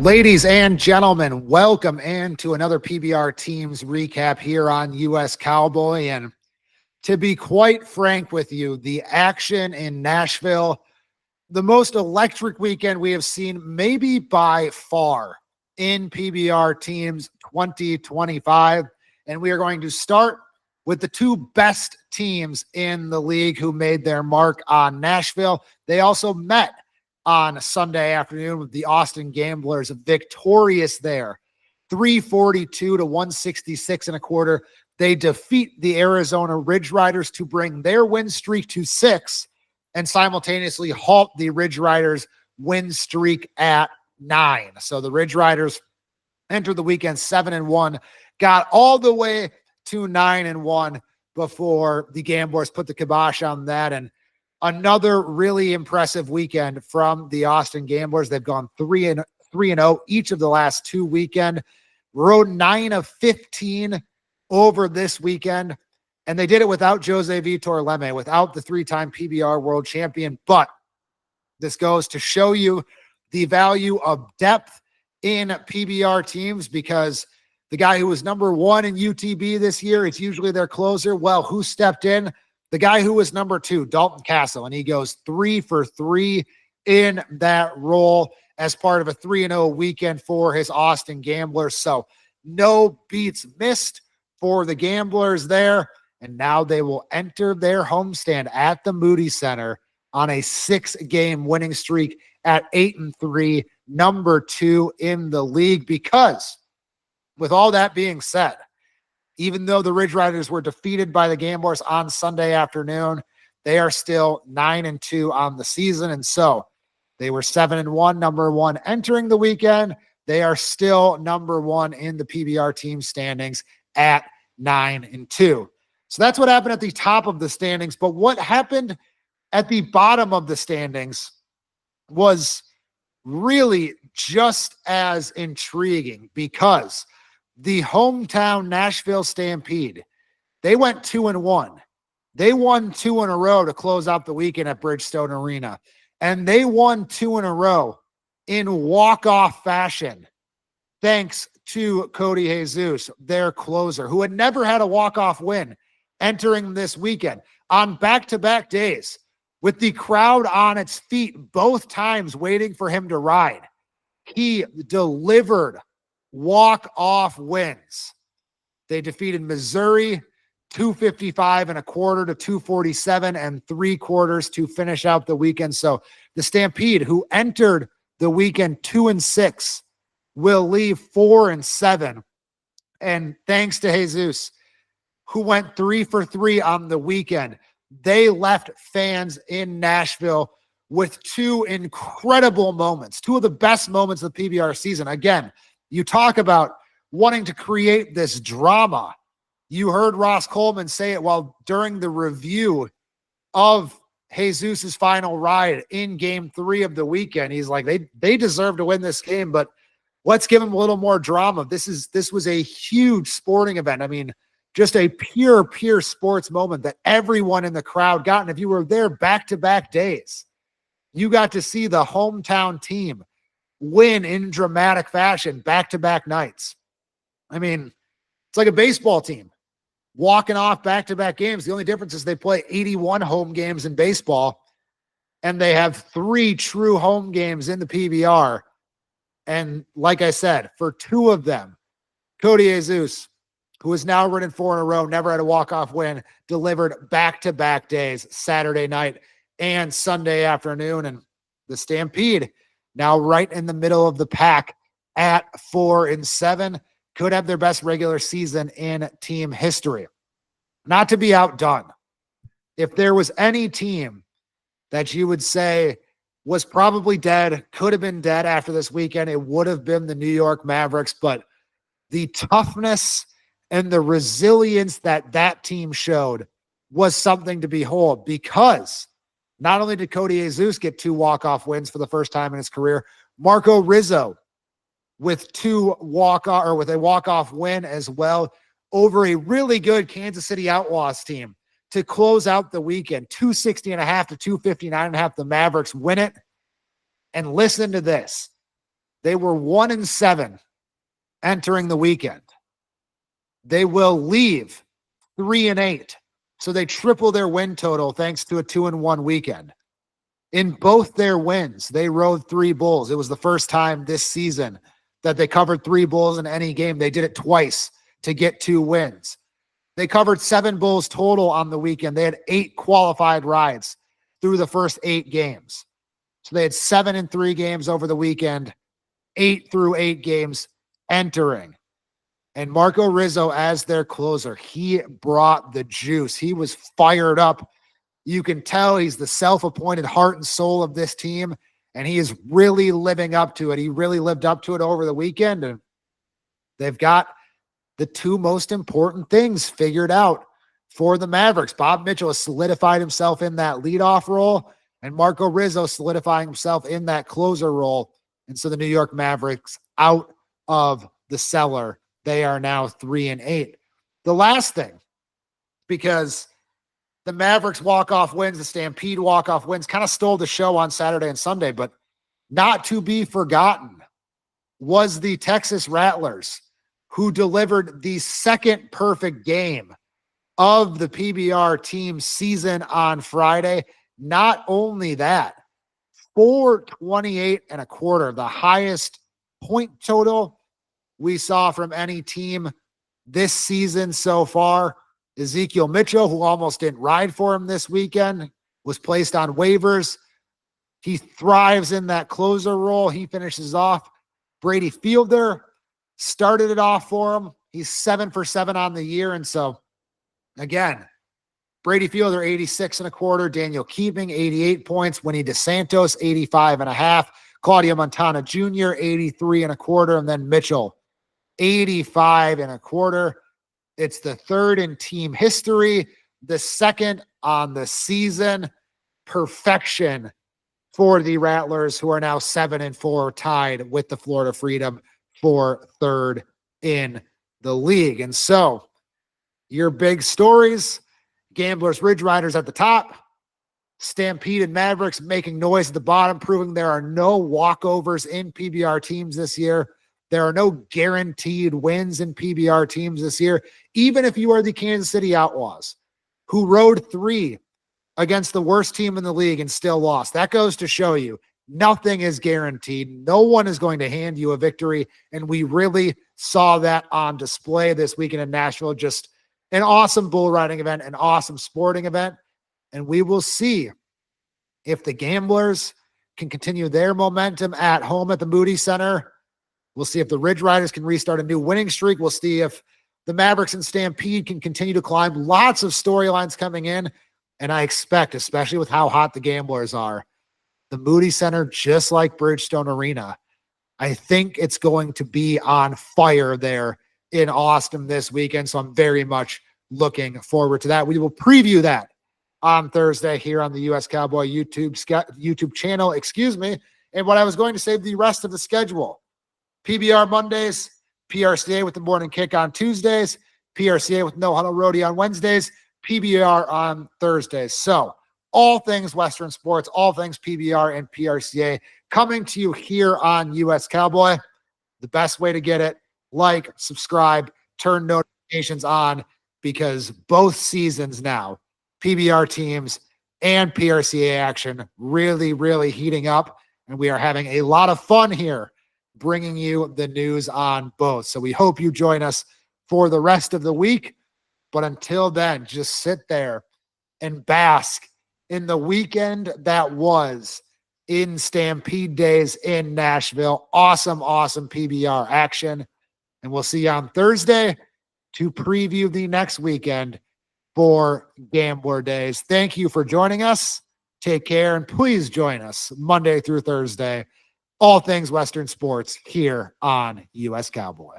Ladies and gentlemen, welcome into another PBR Teams recap here on US Cowboy. And to be quite frank with you, the action in Nashville, the most electric weekend we have seen maybe by far in PBR Teams 2025. And we are going to start with the two best teams in the league who made their mark on Nashville. They also met on Sunday afternoon with the Austin Gamblers, victorious there, 342 to 166 and a quarter. They defeat the Arizona Ridge Riders to bring their win streak to 6 and simultaneously halt the Ridge Riders win streak at 9. So the Ridge Riders entered the weekend 7-1, got all the way to 9-1 before the Gamblers put the kibosh on that. And another really impressive weekend from the Austin Gamblers. They've gone 3-0 each of the last two weekends, rode 9 of 15 over this weekend, and they did it without Jose Vitor Leme, without the three-time PBR world champion. But this goes to show you the value of depth in PBR teams, because the guy who was number 1 in UTB this year, it's usually their closer. Well, who stepped in? The guy who was number 2, Dalton Kasel, and he goes 3 for 3 in that role as part of a 3-0 weekend for his Austin Gamblers. So no beats missed for the Gamblers there, and now they will enter their homestand at the Moody Center on a 6-game winning streak at 8-3, number 2 in the league. Because with all that being said, even though the Ridge Riders were defeated by the Gamblers on Sunday afternoon, they are still 9-2 on the season. And so they were 7-1, number 1 entering the weekend. They are still number 1 in the PBR team standings at 9-2. So that's what happened at the top of the standings. But what happened at the bottom of the standings was really just as intriguing, because the hometown Nashville Stampede, they went 2-1. They won 2 in a row to close out the weekend at Bridgestone Arena. And they won 2 in a row in walk-off fashion, thanks to Cody Jesus, their closer, who had never had a walk-off win entering this weekend on back-to-back days, with the crowd on its feet both times waiting for him to ride. He delivered walk-off wins. They defeated Missouri 255 and a quarter to 247 and 3/4 to finish out the weekend. So the Stampede, who entered the weekend 2-6, will leave 4-7. And thanks to Jesus, who went 3 for 3 on the weekend, they left fans in Nashville with 2 incredible moments, 2 of the best moments of the PBR season. Again, you talk about wanting to create this drama. You heard Ross Coleman say it while during the review of Jesus's final ride in game 3 of the weekend. He's like, they deserve to win this game, but let's give them a little more drama. This was a huge sporting event. I mean, just a pure sports moment that everyone in the crowd got. And if you were there back-to-back days, you got to see the hometown team win in dramatic fashion back-to-back nights. I mean, it's like a baseball team walking off back-to-back games. The only difference is they play 81 home games in baseball, and they have 3 true home games in the PBR. And like I said, for 2 of them, Cody Jesus, who has now ridden 4 in a row, never had a walk-off win, delivered back-to-back days, Saturday night and Sunday afternoon. And the Stampede, now right in the middle of the pack at 4-7, could have their best regular season in team history. Not to be outdone, if there was any team that you would say was probably dead, could have been dead after this weekend, it would have been the New York Mavericks. But the toughness and the resilience that that team showed was something to behold, because not only did Cody Jesus get 2 walk-off wins for the first time in his career, Marco Rizzo with a walk-off win as well over a really good Kansas City Outlaws team to close out the weekend, 260.5 to 259.5. The Mavericks win it. And listen to this. They were 1-7 entering the weekend. They will leave 3-8. So they triple their win total thanks to a 2-1 weekend. In both their wins, they rode 3 bulls. It was the first time this season that they covered 3 bulls in any game. They did it twice to get 2 wins. They covered 7 bulls total on the weekend. They had 8 qualified rides through the first 8 games. So they had 7 in 3 games over the weekend, 8 through 8 games entering. And Marco Rizzo as their closer, he brought the juice. He was fired up. You can tell he's the self-appointed heart and soul of this team, and he is really living up to it. He really lived up to it over the weekend, and they've got the 2 most important things figured out for the Mavericks. Bob Mitchell has solidified himself in that leadoff role, and Marco Rizzo solidifying himself in that closer role. And so the New York Mavericks out of the cellar. They are now 3-8. The last thing, because the Mavericks walk-off wins, the Stampede walk-off wins, kind of stole the show on Saturday and Sunday, but not to be forgotten was the Texas Rattlers, who delivered the second perfect game of the PBR Teams season on Friday. Not only that, 428 and a quarter, the highest point total we saw from any team this season so far. Ezekiel Mitchell, who almost didn't ride for him this weekend, was placed on waivers. He thrives in that closer role. He finishes off. Brady Fielder started it off for him. He's 7 for 7 on the year. And so, again, Brady Fielder, 86 and a quarter. Daniel Keeping, 88 points. Winnie DeSantos, 85 and a half. Claudio Montana Jr., 83 and a quarter. And then Mitchell, 85 and a quarter. It's the 3rd in team history, the 2nd on the season. Perfection for the Rattlers, who are now 7-4, tied with the Florida Freedom for 3rd in the league. And so your big stories: Gamblers, Ridge Riders at the top, Stampede and Mavericks making noise at the bottom, proving there are no walkovers in PBR Teams this year. There are no guaranteed wins in PBR Teams this year. Even if you are the Kansas City Outlaws, who rode 3 against the worst team in the league and still lost, that goes to show you nothing is guaranteed. No one is going to hand you a victory. And we really saw that on display this weekend in Nashville. Just an awesome bull riding event, an awesome sporting event. And we will see if the Gamblers can continue their momentum at home at the Moody Center. We'll see if the Ridge Riders can restart a new winning streak. We'll see if the Mavericks and Stampede can continue to climb. Lots of storylines coming in. And I expect, especially with how hot the Gamblers are, the Moody Center, just like Bridgestone Arena, I think it's going to be on fire there in Austin this weekend. So I'm very much looking forward to that. We will preview that on Thursday here on the US Cowboy YouTube channel, And what I was going to say, the rest of the schedule: PBR Mondays, PRCA with the morning kick on Tuesdays, PRCA with no huddle roadie on Wednesdays, PBR on Thursdays. So all things Western sports, all things PBR and PRCA coming to you here on US Cowboy. The best way to get it: like, subscribe, turn notifications on, because both seasons now, PBR Teams and PRCA action really, really heating up. And we are having a lot of fun here bringing you the news on both. So we hope you join us for the rest of the week. But until then, just sit there and bask in the weekend that was in Stampede Days in Nashville. Awesome, awesome PBR action. And we'll see you on Thursday to preview the next weekend for Gambler Days. Thank you for joining us. Take care, and please join us Monday through Thursday. All things Western sports here on US Cowboy.